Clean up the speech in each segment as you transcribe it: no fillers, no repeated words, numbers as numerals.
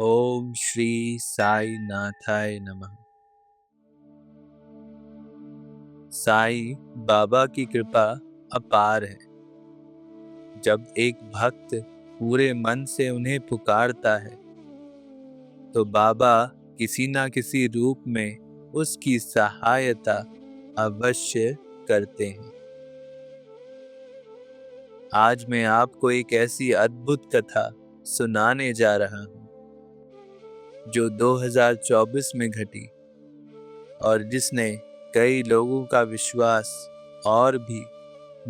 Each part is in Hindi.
ओम श्री साई नाथाय नमः। साई बाबा की कृपा अपार है। जब एक भक्त पूरे मन से उन्हें पुकारता है तो बाबा किसी ना किसी रूप में उसकी सहायता अवश्य करते हैं। आज मैं आपको एक ऐसी अद्भुत कथा सुनाने जा रहा हूं जो 2024 में घटी और जिसने कई लोगों का विश्वास और भी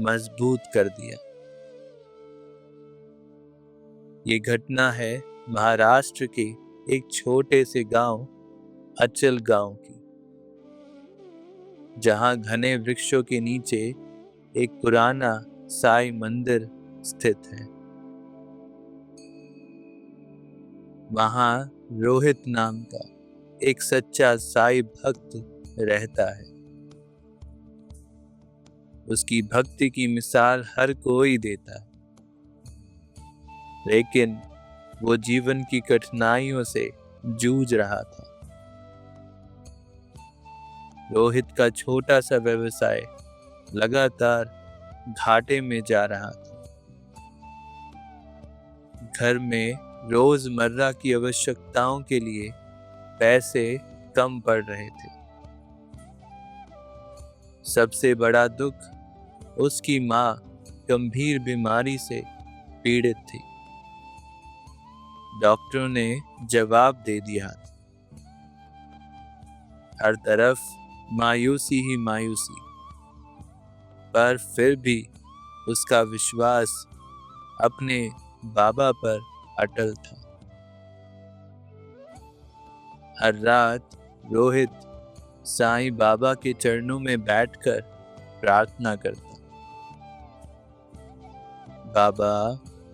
मजबूत कर दिया। ये घटना है महाराष्ट्र के एक छोटे से गांव अचल गांव की, जहां घने वृक्षों के नीचे एक पुराना साई मंदिर स्थित है। वहां रोहित नाम का एक सच्चा साई भक्त रहता है। उसकी भक्ति की मिसाल हर कोई देता है, लेकिन वो जीवन की कठिनाइयों से जूझ रहा था। रोहित का छोटा सा व्यवसाय लगातार घाटे में जा रहा था। घर में रोजमर्रा की आवश्यकताओं के लिए पैसे कम पड़ रहे थे। सबसे बड़ा दुख उसकी माँ गंभीर बीमारी से पीड़ित थी। डॉक्टरों ने जवाब दे दिया, हर तरफ मायूसी ही मायूसी। पर फिर भी उसका विश्वास अपने बाबा पर अटल था। हर रात रोहित साईं बाबा के चरणों में बैठकर प्रार्थना करता, बाबा,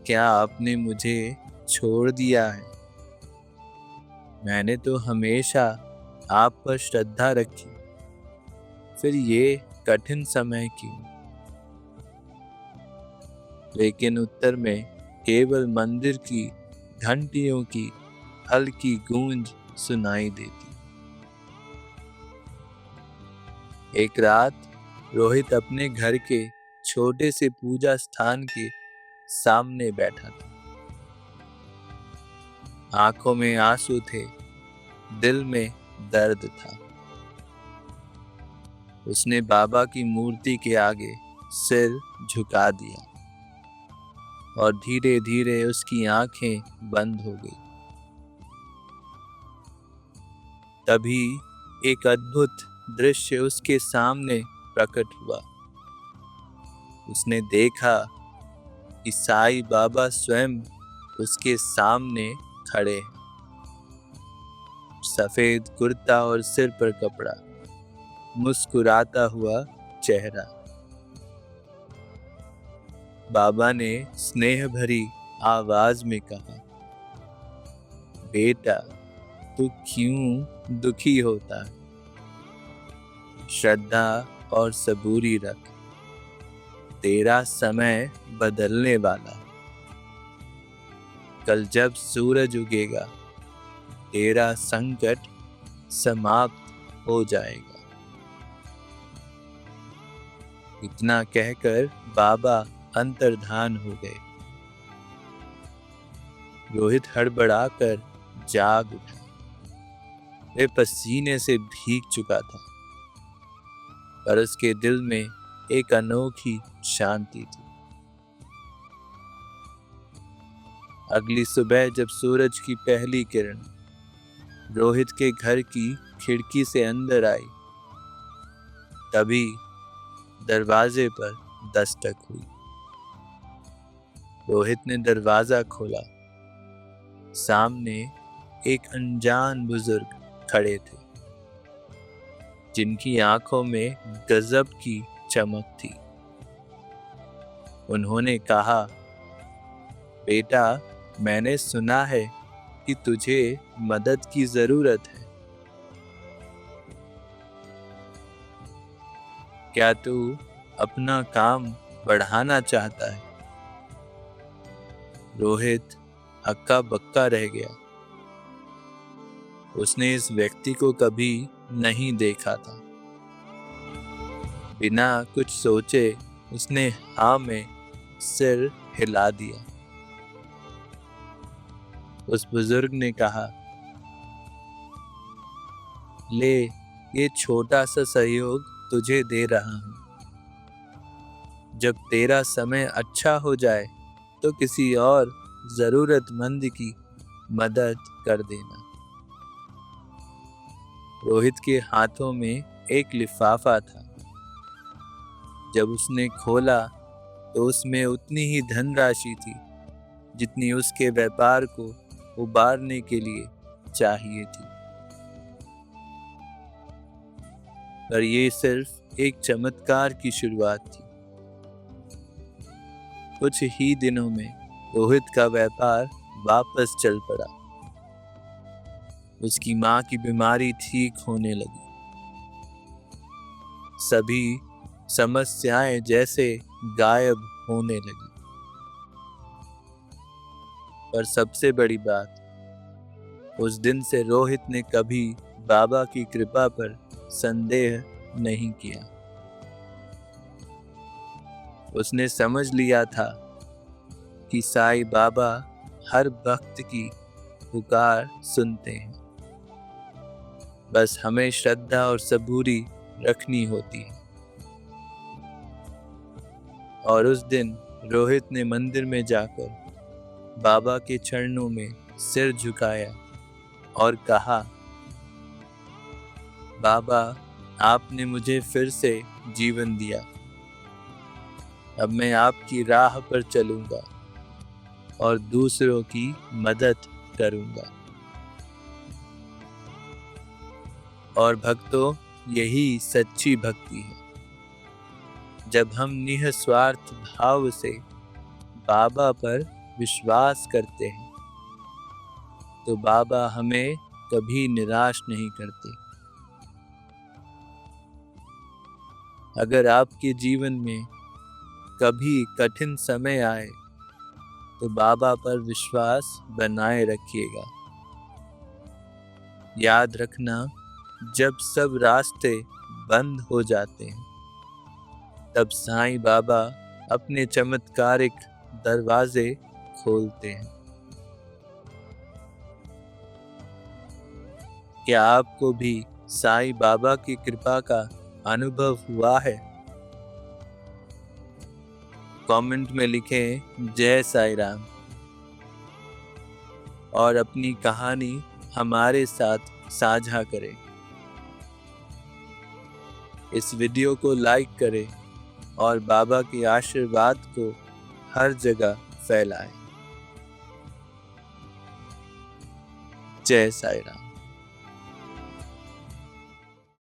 क्या आपने मुझे छोड़ दिया है? मैंने तो हमेशा आप पर श्रद्धा रखी, फिर ये कठिन समय क्यों? लेकिन उत्तर में केवल मंदिर की घंटियों की हल्की गूंज सुनाई देती। एक रात रोहित अपने घर के छोटे से पूजा स्थान के सामने बैठा था। आंखों में आंसू थे, दिल में दर्द था। उसने बाबा की मूर्ति के आगे सिर झुका दिया और धीरे धीरे उसकी आंखें बंद हो गई। तभी एक अद्भुत दृश्य उसके सामने प्रकट हुआ। उसने देखा कि साईं बाबा स्वयं उसके सामने खड़े हैं। सफेद कुर्ता और सिर पर कपड़ा, मुस्कुराता हुआ चेहरा। बाबा ने स्नेह भरी आवाज में कहा, बेटा, तू क्यों दुखी होता है? श्रद्धा और सबूरी रख, तेरा समय बदलने वाला है। कल जब सूरज उगेगा, तेरा संकट समाप्त हो जाएगा। इतना कहकर बाबा अंतर्धान हो गए। रोहित हड़बड़ाकर जाग उठा। वह पसीने से भीग चुका था, पर उसके दिल में एक अनोखी शांति थी। अगली सुबह जब सूरज की पहली किरण रोहित के घर की खिड़की से अंदर आई, तभी दरवाजे पर दस्तक हुई। रोहित ने दरवाजा खोला। सामने एक अनजान बुजुर्ग खड़े थे, जिनकी आंखों में गजब की चमक थी। उन्होंने कहा, बेटा, मैंने सुना है कि तुझे मदद की जरूरत है। क्या तू अपना काम बढ़ाना चाहता है? रोहित हक्का बक्का रह गया। उसने इस व्यक्ति को कभी नहीं देखा था। बिना कुछ सोचे उसने हाँ में सिर हिला दिया। उस बुजुर्ग ने कहा, ले, ये छोटा सा सहयोग तुझे दे रहा हूं। जब तेरा समय अच्छा हो जाए तो किसी और जरूरतमंद की मदद कर देना। रोहित के हाथों में एक लिफाफा था। जब उसने खोला तो उसमें उतनी ही धनराशि थी जितनी उसके व्यापार को उबारने के लिए चाहिए थी। पर ये सिर्फ एक चमत्कार की शुरुआत थी। कुछ ही दिनों में रोहित का व्यापार वापस चल पड़ा। उसकी मां की बीमारी ठीक होने लगी। सभी समस्याएं जैसे गायब होने लगी। पर सबसे बड़ी बात, उस दिन से रोहित ने कभी बाबा की कृपा पर संदेह नहीं किया। उसने समझ लिया था कि साईं बाबा हर भक्त की पुकार सुनते हैं। बस हमें श्रद्धा और सबूरी रखनी होती है। और उस दिन रोहित ने मंदिर में जाकर बाबा के चरणों में सिर झुकाया और कहा, बाबा, आपने मुझे फिर से जीवन दिया। अब मैं आपकी राह पर चलूंगा और दूसरों की मदद करूंगा। और भक्तों, यही सच्ची भक्ति है। जब हम निस्वार्थ भाव से बाबा पर विश्वास करते हैं तो बाबा हमें कभी निराश नहीं करते। अगर आपके जीवन में कभी कठिन समय आए तो बाबा पर विश्वास बनाए रखिएगा। याद रखना, जब सब रास्ते बंद हो जाते हैं तब साईं बाबा अपने चमत्कारिक दरवाजे खोलते हैं। क्या आपको भी साईं बाबा की कृपा का अनुभव हुआ है? कमेंट में लिखें जय साईं राम और अपनी कहानी हमारे साथ साझा करें। इस वीडियो को लाइक करें और बाबा के आशीर्वाद को हर जगह फैलाएं। जय साईं राम।